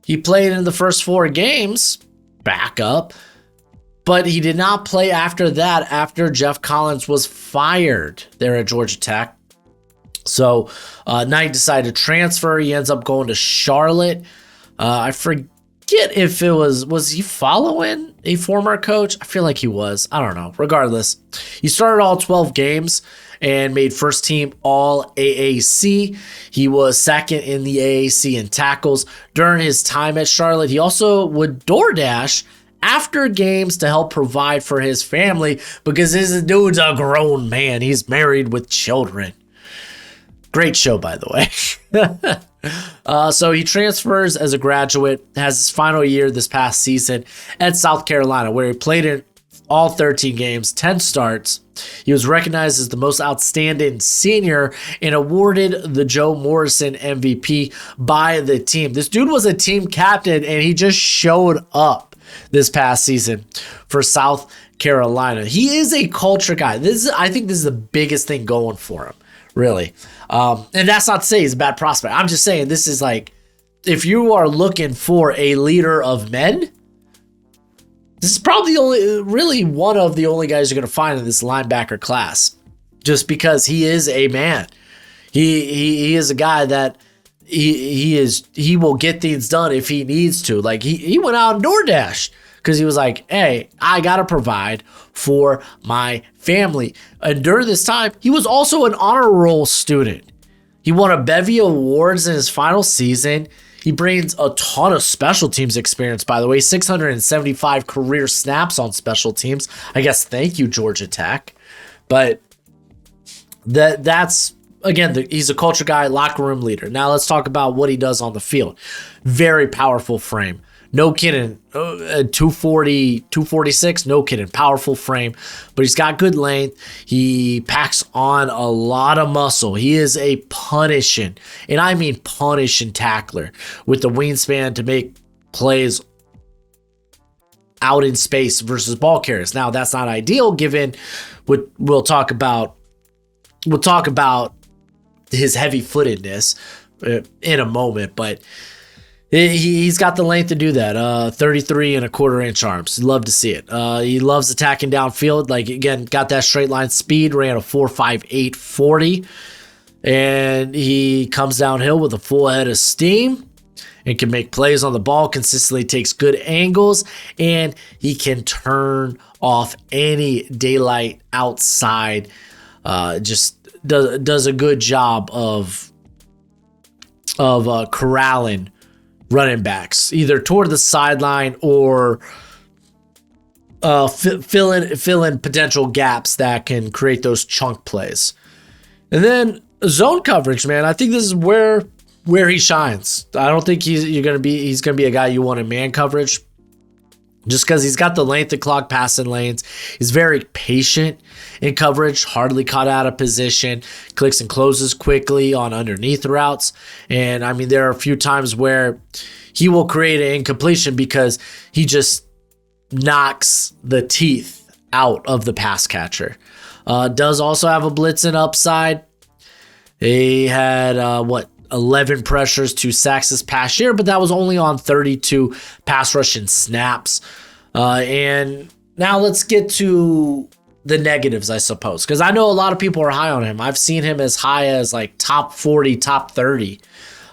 he played in the first 4 games, backup, but he did not play after that after Jeff Collins was fired there at Georgia Tech. So Knight decided to transfer. He ends up going to Charlotte. I forget if it was he following a former coach? I feel like he was. I don't know. Regardless, he started all 12 games and made first team all AAC. He was second in the AAC in tackles during his time at Charlotte. He also would DoorDash after games to help provide for his family because this dude's a grown man. He's married with children. Great show, by the way. So he transfers as a graduate, has his final year this past season at South Carolina, where he played in all 13 games, 10 starts. He was recognized as the most outstanding senior and awarded the Joe Morrison MVP by the team. This dude was a team captain, and he just showed up this past season for South Carolina. He is a culture guy. I think this is the biggest thing going for him, really. And that's not to say he's a bad prospect. I'm just saying this is like, if you are looking for a leader of men, this is probably really one of the only guys you're going to find in this linebacker class, just because he is a man. He is a guy that he will get things done if he needs to. Like he went out and DoorDash because he was like, hey, I got to provide for my family. And during this time, he was also an honor roll student. He won a bevy of awards in his final season. He brings a ton of special teams experience, by the way, 675 career snaps on special teams. I guess thank you, Georgia Tech. But that's, again, he's a culture guy, locker room leader. Now let's talk about what he does on the field. Very powerful frame. No kidding. 240, 246, no kidding. Powerful frame, but he's got good length. He packs on a lot of muscle. He is a punishing, and I mean punishing tackler with the wingspan to make plays out in space versus ball carriers. Now, that's not ideal given what we'll talk about his heavy-footedness in a moment, but he's got the length to do that. 33 and a quarter inch arms. Love to see it. He loves attacking downfield. Like, again, got that straight line speed, ran a 4.58 40, and he comes downhill with a full head of steam and can make plays on the ball, consistently takes good angles, and he can turn off any daylight outside. Just does a good job of corralling running backs, either toward the sideline or fill in potential gaps that can create those chunk plays. And then zone coverage, man. I think this is where he shines. I don't think he's gonna be a guy you want in man coverage, just because he's got the length to clog passing lanes. He's very patient in coverage, hardly caught out of position, clicks and closes quickly on underneath routes. And I mean, there are a few times where he will create an incompletion because he just knocks the teeth out of the pass catcher. Does also have a blitzing upside. He had 11 pressures, 2 sacks this past year, but that was only on 32 pass rushing snaps. And now let's get to the negatives, I suppose, because I know a lot of people are high on him. I've seen him as high as like top 40, top 30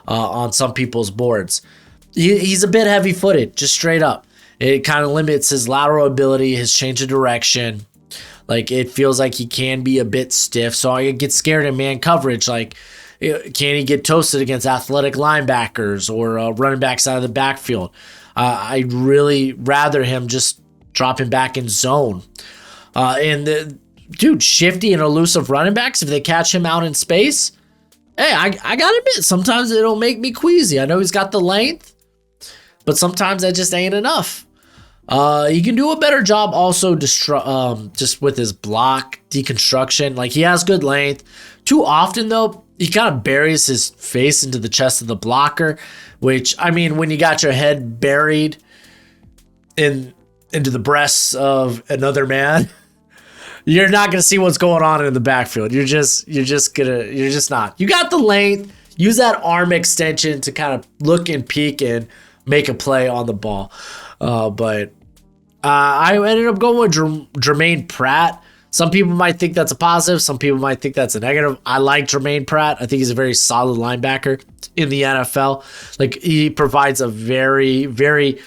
on some people's boards. He's a bit heavy-footed, just straight up. It kind of limits his lateral ability, his change of direction. Like, it feels like he can be a bit stiff, so I get scared in man coverage. Like, can he get toasted against athletic linebackers or running backs out of the backfield? I'd really rather him just dropping back in zone. And shifty and elusive running backs, if they catch him out in space, hey, I gotta admit, sometimes it'll make me queasy. I know he's got the length, but sometimes that just ain't enough. He can do a better job also just with his block deconstruction. Like, he has good length. Too often, though, he kind of buries his face into the chest of the blocker, which, I mean, when you got your head buried into the breasts of another man, you're not going to see what's going on in the backfield. You're just not. You got the length. Use that arm extension to kind of look and peek and make a play on the ball. But I ended up going with Jermaine Pratt. Some people might think that's a positive. Some people might think that's a negative. I like Jermaine Pratt. I think he's a very solid linebacker in the NFL. Like, he provides a very, very,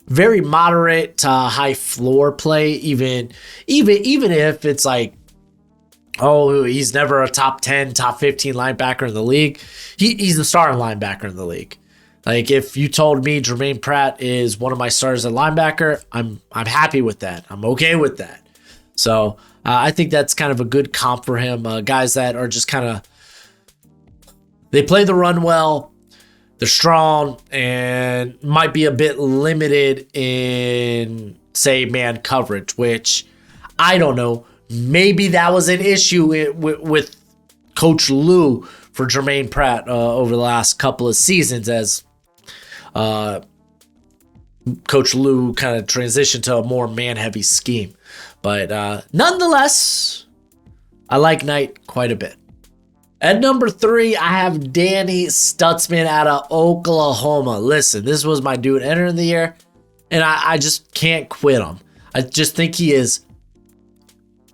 very moderate to high floor play. Even if it's like, oh, he's never a top 10, top 15 linebacker in the league. He's the starting linebacker in the league. Like, if you told me Jermaine Pratt is one of my starters at linebacker, I'm happy with that. I'm okay with that. So I think that's kind of a good comp for him. Guys that are just kind of, they play the run well, they're strong, and might be a bit limited in, say, man coverage, which I don't know. Maybe that was an issue with Coach Lou for Jermaine Pratt over the last couple of seasons, as Coach Lou kind of transitioned to a more man-heavy scheme. But nonetheless, I like Knight quite a bit. At number 3, I have Danny Stutzman out of Oklahoma. Listen, this was my dude entering the year, and I just can't quit him. I just think he is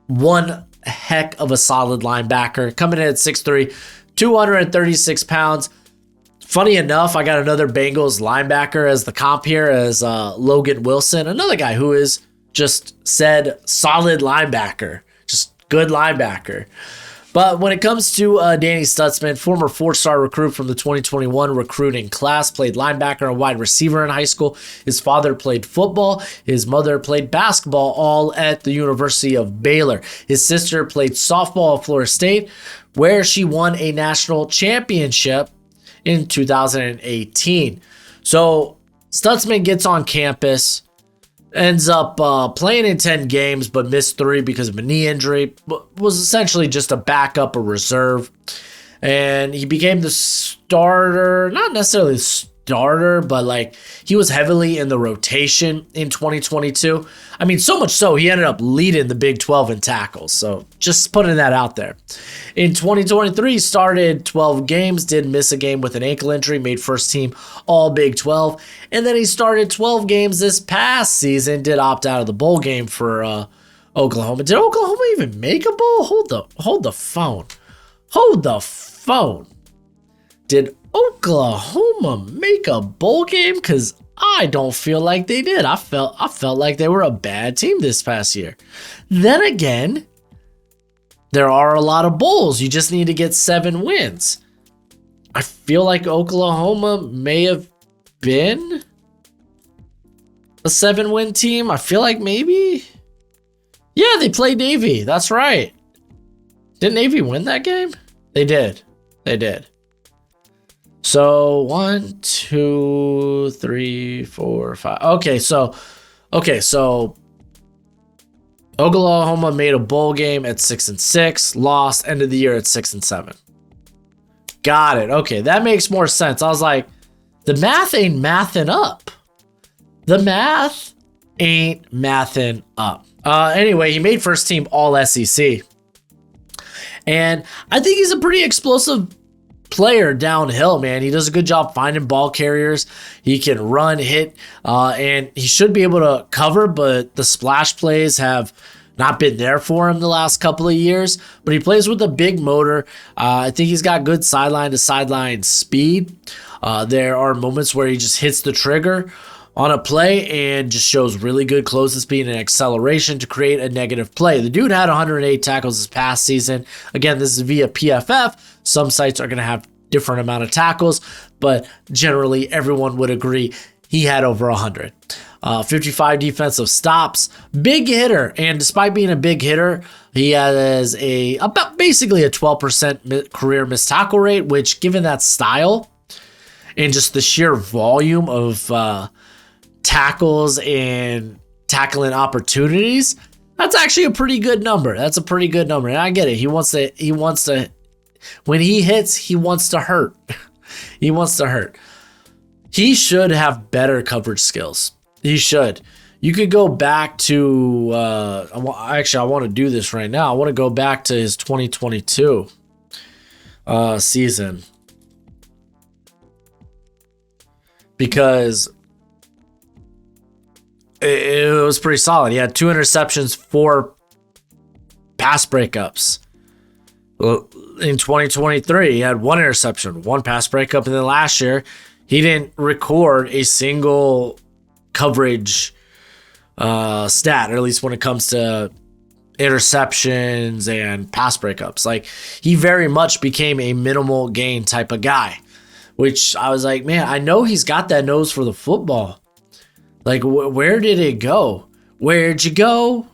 one heck of a solid linebacker. Coming in at 6'3", 236 pounds. Funny enough, I got another Bengals linebacker as the comp here, as Logan Wilson, another guy who is just said solid linebacker, just good linebacker. But when it comes to Danny Stutzman, former 4-star recruit from the 2021 recruiting class, played linebacker and wide receiver in high school. His father played football. His mother played basketball, all at the University of Baylor. His sister played softball at Florida State, where she won a national championship in 2018. So Stutzman gets on campus, ends up playing in 10 games, but missed 3 because of a knee injury. Was essentially just a backup or reserve. And he became the starter, not necessarily the starter, but like, he was heavily in the rotation in 2022. I mean, so much so, he ended up leading the Big 12 in tackles. So just putting that out there. In 2023, started 12 games, did miss a game with an ankle injury, made first team all Big 12. And then he started 12 games this past season, did opt out of the bowl game for Oklahoma. Did Oklahoma even make a bowl? Hold the phone. Hold the phone. Did Oklahoma make a bowl game? Because I don't feel like they did. I felt like they were a bad team this past year. Then again, there are a lot of bowls. You just need to get 7 wins. I feel like Oklahoma may have been a 7-win team. I feel like maybe. Yeah, they played Navy. That's right. Didn't Navy win that game? They did. They did. So 1, 2, 3, 4, 5. Okay, so Oklahoma made a bowl game at 6-6, lost, end of the year at 6-7. Got it. Okay, that makes more sense. I was like, the math ain't mathing up. The math ain't mathing up. Anyway, he made first team all SEC. And I think he's a pretty explosive player downhill, man. He does a good job finding ball carriers. He can run, hit, and he should be able to cover, but the splash plays have not been there for him the last couple of years. But he plays with a big motor. I think he's got good sideline to sideline speed. There are moments where he just hits the trigger on a play and just shows really good closing speed and acceleration to create a negative play. The dude had 108 tackles this past season. Again, this is via PFF. Some sites are going to have different amount of tackles, but generally everyone would agree he had over 100. 55 defensive stops, big hitter. And despite being a big hitter, he has about basically a 12% career missed tackle rate, which given that style and just the sheer volume of tackles and tackling opportunities, that's actually a pretty good number. That's a pretty good number. And I get it. He wants to, when he hits, he wants to hurt. He wants to hurt. He should have better coverage skills. He should. You could go back to, I want to do this right now. I want to go back to his 2022 season. Because it was pretty solid. He had 2 interceptions, 4 pass breakups. In 2023, he had 1 interception, 1 pass breakup. And then last year, he didn't record a single coverage stat, or at least when it comes to interceptions and pass breakups. Like, he very much became a minimal gain type of guy, which I was like, man, I know he's got that nose for the football. Like, where did it go? Where'd you go?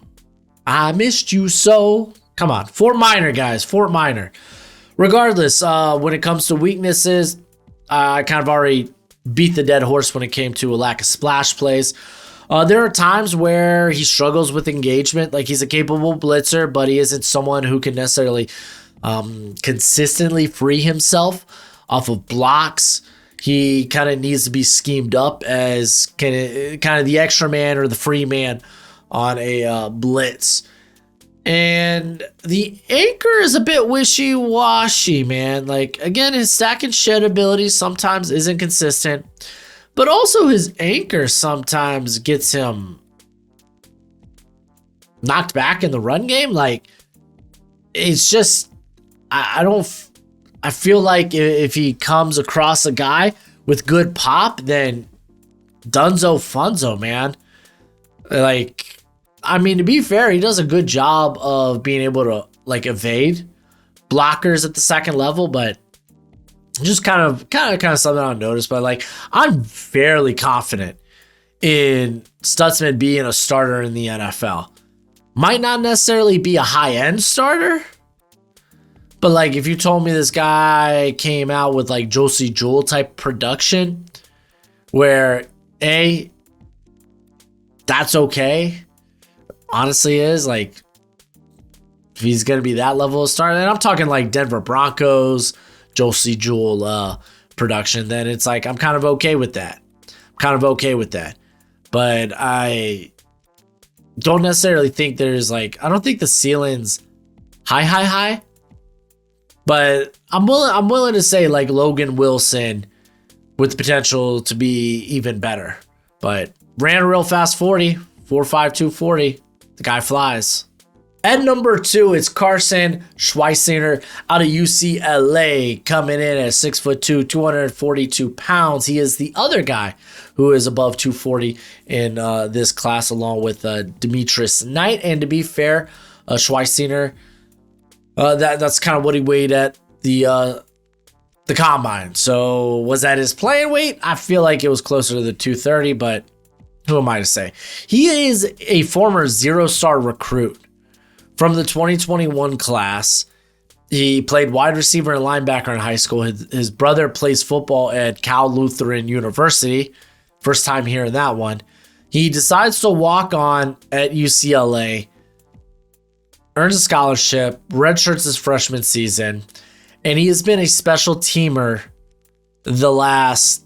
I missed you so. Come on, Fort Minor, guys, Fort Minor. Regardless, when it comes to weaknesses, I kind of already beat the dead horse when it came to a lack of splash plays. There are times where he struggles with engagement. Like, he's a capable blitzer, but he isn't someone who can necessarily consistently free himself off of blocks. He kind of needs to be schemed up as kind of the extra man or the free man on a blitz. And the anchor is a bit wishy-washy, man. Like, again, his stack and shed ability sometimes isn't consistent, but also his anchor sometimes gets him knocked back in the run game. Like, it's just, I feel like if he comes across a guy with good pop, then Dunzo Funzo, man. Like, I mean, to be fair, he does a good job of being able to, like, evade blockers at the second level, but just kind of something I noticed. But, like, I'm fairly confident in Stutzman being a starter in the NFL. Might not necessarily be a high-end starter, but, like, if you told me this guy came out with, like, Josie Jewell type production, where that's okay. Honestly is, like, if he's going to be that level of starter, and I'm talking like Denver Broncos, Josie Jewell production, then it's like, I'm kind of okay with that. But I don't necessarily think there's, like, I don't think the ceiling's high. But I'm willing to say, like, Logan Wilson with the potential to be even better. But ran a real fast 40, 4.5, 240. The guy flies. At number 2, it's Carson Schweissinger out of UCLA, coming in at 6'2", 242 pounds. He is the other guy who is above 240 in this class, along with Demetrius Knight. And to be fair, Schweissinger, that's kind of what he weighed at the combine. So was that his playing weight? I feel like it was closer to the 230, but who am I to say? He is a former 0-star recruit from the 2021 class. He played wide receiver and linebacker in high school. His brother plays football at Cal Lutheran University. First time hearing that one. He decides to walk on at UCLA, earns a scholarship, redshirts his freshman season, and he has been a special teamer the last,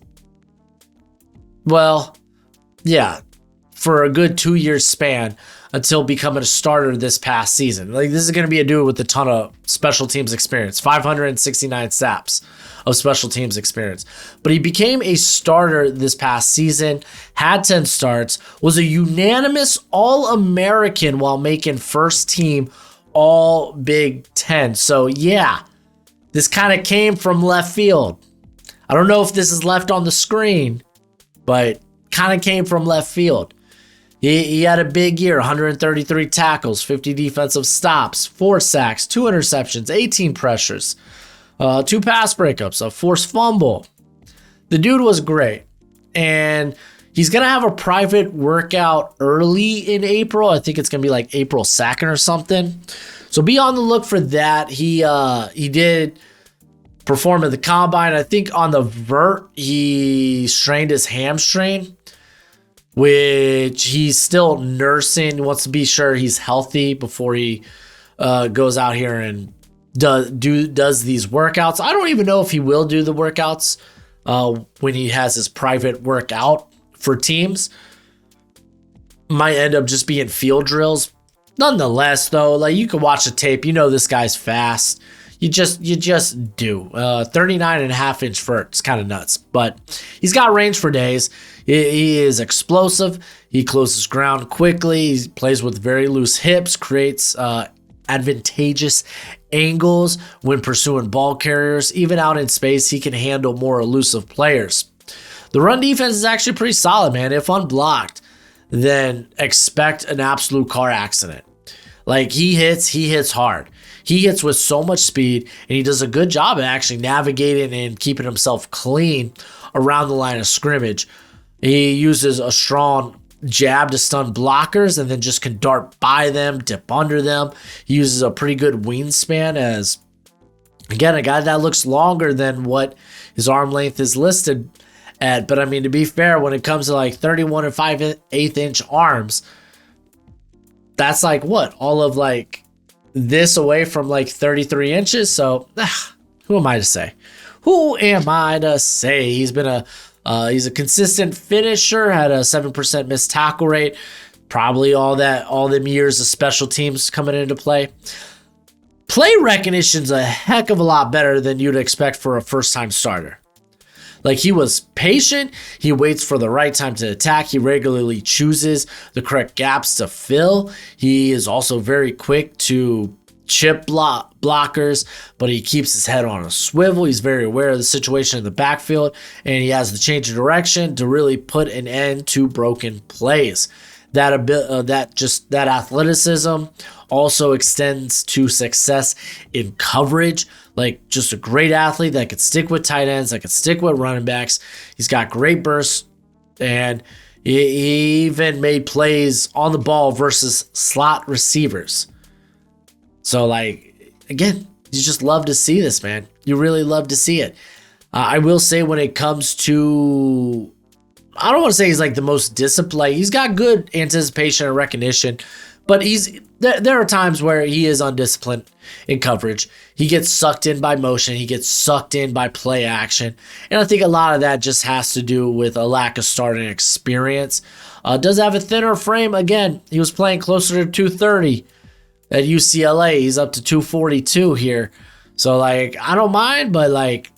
for a good 2-year span until becoming a starter this past season. Like, this is going to be a dude with a ton of special teams experience, 569 snaps of special teams experience. But he became a starter this past season, had 10 starts, was a unanimous All-American while making first team All Big Ten. So yeah, this kind of came from left field. I don't know if this is left on the screen, but kind of came from left field. He had a big year, 133 tackles, 50 defensive stops, 4 sacks, 2 interceptions, 18 pressures, 2 pass breakups, a forced fumble. The dude was great. And He's going to have a private workout early in April. I think it's going to be like April 2nd or something. So be on the look for that. He did perform at the combine. I think on the vert, he strained his hamstring, which he's still nursing. He wants to be sure he's healthy before he goes out here and does these workouts. I don't even know if he will do the workouts when he has his private workout for teams. Might end up just being field drills. Nonetheless, though, like, you can watch the tape. You know this guy's fast. You just do. 39.5-inch vert. It's kind of nuts. But he's got range for days. He is explosive. He closes ground quickly. He plays with very loose hips, creates advantageous angles when pursuing ball carriers. Even out in space, he can handle more elusive players. The run defense is actually pretty solid, man. If unblocked, then expect an absolute car accident. Like, he hits hard. He hits with so much speed, and he does a good job of actually navigating and keeping himself clean around the line of scrimmage. He uses a strong jab to stun blockers and then just can dart by them, dip under them. He uses a pretty good wingspan as, again, a guy that looks longer than what his arm length is listed at. But I mean, to be fair, when it comes to like 31 and 5/8 inch arms, that's like what? All of like this away from like 33 inches. So who am I to say? Who am I to say? He's a consistent finisher, had a 7% missed tackle rate. Probably all them years of special teams coming into play. Play recognition's a heck of a lot better than you'd expect for a first-time starter. Like, he was patient. He waits for the right time to attack. He regularly chooses the correct gaps to fill. He is also very quick to chip blockers, but he keeps his head on a swivel. He's very aware of the situation in the backfield, and he has the change of direction to really put an end to broken plays. That athleticism also extends to success in coverage. Like, just a great athlete that could stick with tight ends, that could stick with running backs. He's got great bursts, and he even made plays on the ball versus slot receivers. So, like, again, you just love to see this, man. You really love to see it. I will say, when it comes to, I don't want to say he's like the most disciplined. Like, he's got good anticipation and recognition, but there are times where he is undisciplined in coverage. He gets sucked in by motion. He gets sucked in by play action. And I think a lot of that just has to do with a lack of starting experience. Does have a thinner frame. Again, he was playing closer to 230 at UCLA. He's up to 242 here. So, like, I don't mind, but, like,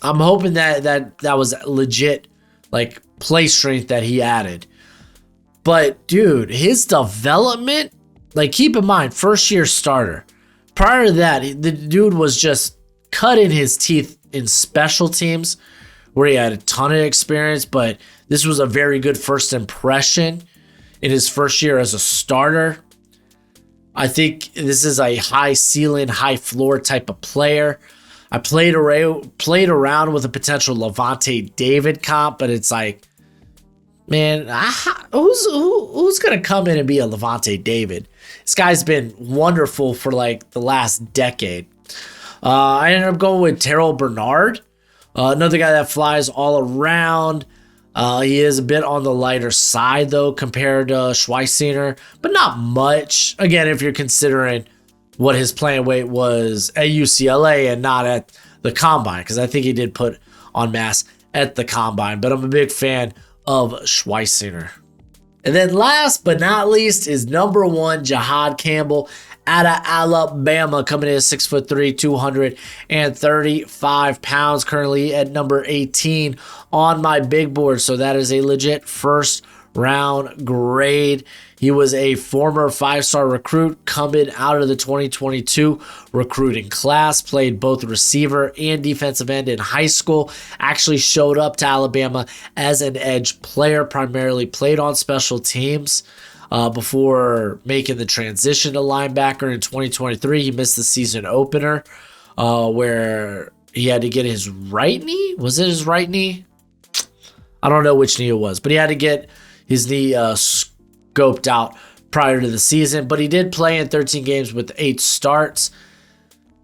I'm hoping that was legit, like, play strength that he added. But, dude, his development, like, keep in mind, first year starter. Prior to that, the dude was just cutting his teeth in special teams where he had a ton of experience, but this was a very good first impression in his first year as a starter. I think this is a high ceiling, high floor type of player. I played around with a potential Levante David comp, but it's like, man, who's going to come in and be a Levante David? This guy's been wonderful for like the last decade. I ended up going with Terrell Bernard, another guy that flies all around. He is a bit on the lighter side, though, compared to Schweitzer, but not much. Again, if you're considering what his playing weight was at UCLA and not at the Combine, because I think he did put on mass at the Combine, but I'm a big fan of Schweitzer. And then last but not least is number 1, Jihaad Campbell out of Alabama, coming in at 6'3", 235 pounds, currently at number 18 on my big board. So that is a legit first round grade. He was a former 5-star recruit coming out of the 2022 recruiting class, played both receiver and defensive end in high school, actually showed up to Alabama as an edge player, primarily played on special teams before making the transition to linebacker in 2023. He missed the season opener where he had to get his right knee. Was it his right knee? I don't know which knee it was, but he had to get his knee scoped out prior to the season. But he did play in 13 games with 8 starts.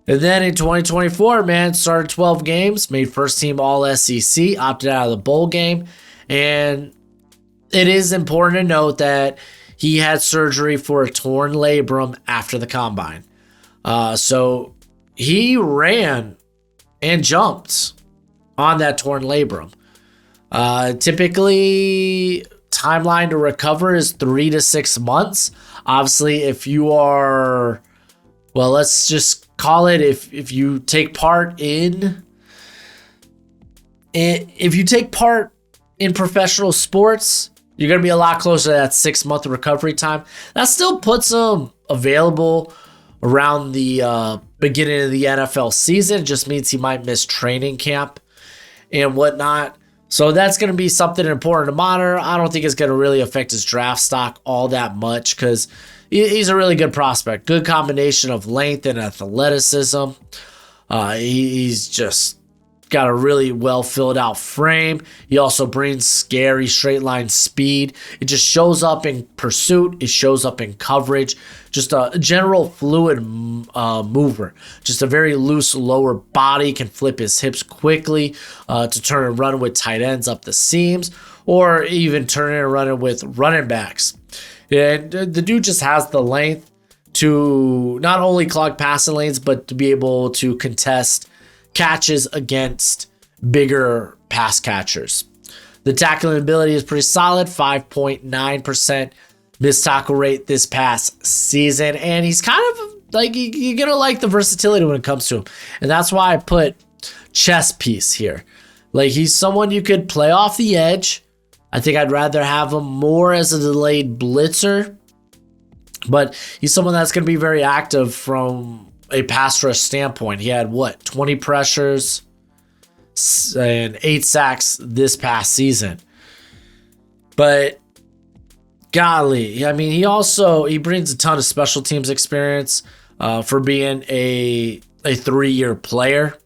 And then in 2024, man, started 12 games, made first team All SEC, opted out of the bowl game. And it is important to note that he had surgery for a torn labrum after the combine. So he ran and jumped on that torn labrum. Typically, timeline to recover is 3 to 6 months. Obviously, if you are, well, let's just call it, if you take part in professional sports, you're going to be a lot closer to that 6-month recovery time. That still puts him available around the beginning of the NFL season. It just means he might miss training camp and whatnot. So that's going to be something important to monitor. I don't think it's going to really affect his draft stock all that much because he's a really good prospect. Good combination of length and athleticism. He's just got a really well filled out frame. He also brings scary straight line speed. It just shows up in pursuit. It shows up in coverage. Just a general fluid mover. Just a very loose lower body. Can flip his hips quickly to turn and run with tight ends up the seams, or even turn and run it with running backs. And the dude just has the length to not only clog passing lanes, but to be able to contest catches against bigger pass catchers. The tackling ability is pretty solid, 5.9% missed tackle rate this past season. And he's kind of like, you're going to like the versatility when it comes to him. And that's why I put chess piece here. Like, he's someone you could play off the edge. I think I'd rather have him more as a delayed blitzer, but he's someone that's going to be very active from a pass rush standpoint. He had 20 pressures and 8 sacks this past season. But golly, I mean, he brings a ton of special teams experience for being a 3-year player.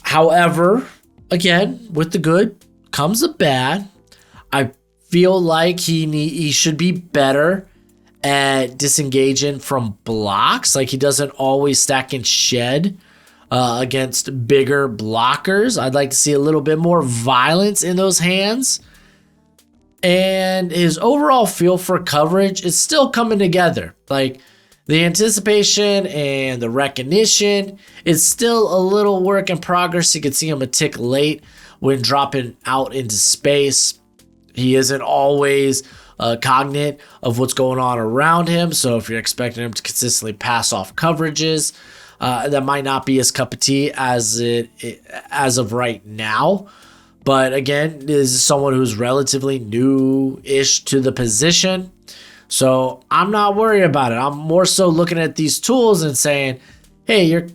However, again, with the good comes the bad. I feel like he should be better at disengaging from blocks. Like, he doesn't always stack and shed against bigger blockers. I'd like to see a little bit more violence in those hands. And his overall feel for coverage is still coming together. Like, the anticipation and the recognition is still a little work in progress. You can see him a tick late when dropping out into space. He isn't always cognate of what's going on around him. So if you're expecting him to consistently pass off coverages, that might not be his cup of tea as of right now. But again, this is someone who's relatively new-ish to the position. So I'm not worried about it. I'm more so looking at these tools and saying, hey, you're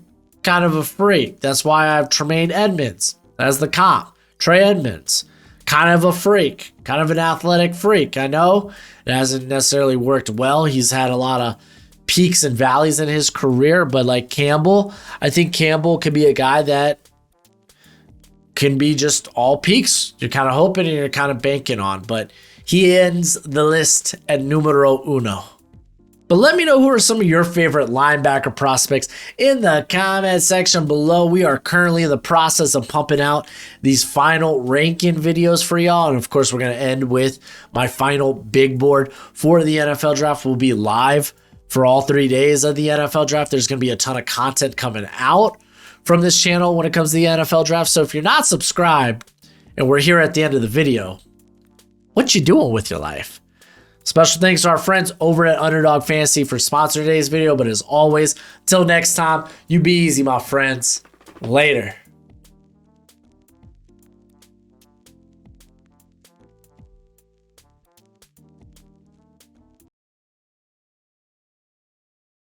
kind of a freak. That's why I have Tremaine Edmonds as the comp. Trey Edmonds, kind of a freak, kind of an athletic freak. I know it hasn't necessarily worked well. He's had a lot of peaks and valleys in his career, but like Campbell, I think Campbell could be a guy that can be just all peaks. You're kind of hoping and you're kind of banking on, but he ends the list at numero uno. But let me know who are some of your favorite linebacker prospects in the comment section below. We are currently in the process of pumping out these final ranking videos for y'all. And of course, we're going to end with my final big board for the NFL draft. We'll be live for all 3 days of the NFL draft. There's going to be a ton of content coming out from this channel when it comes to the NFL draft. So if you're not subscribed and we're here at the end of the video, what you doing with your life? Special thanks to our friends over at Underdog Fantasy for sponsoring today's video. But as always, till next time, you be easy, my friends. Later.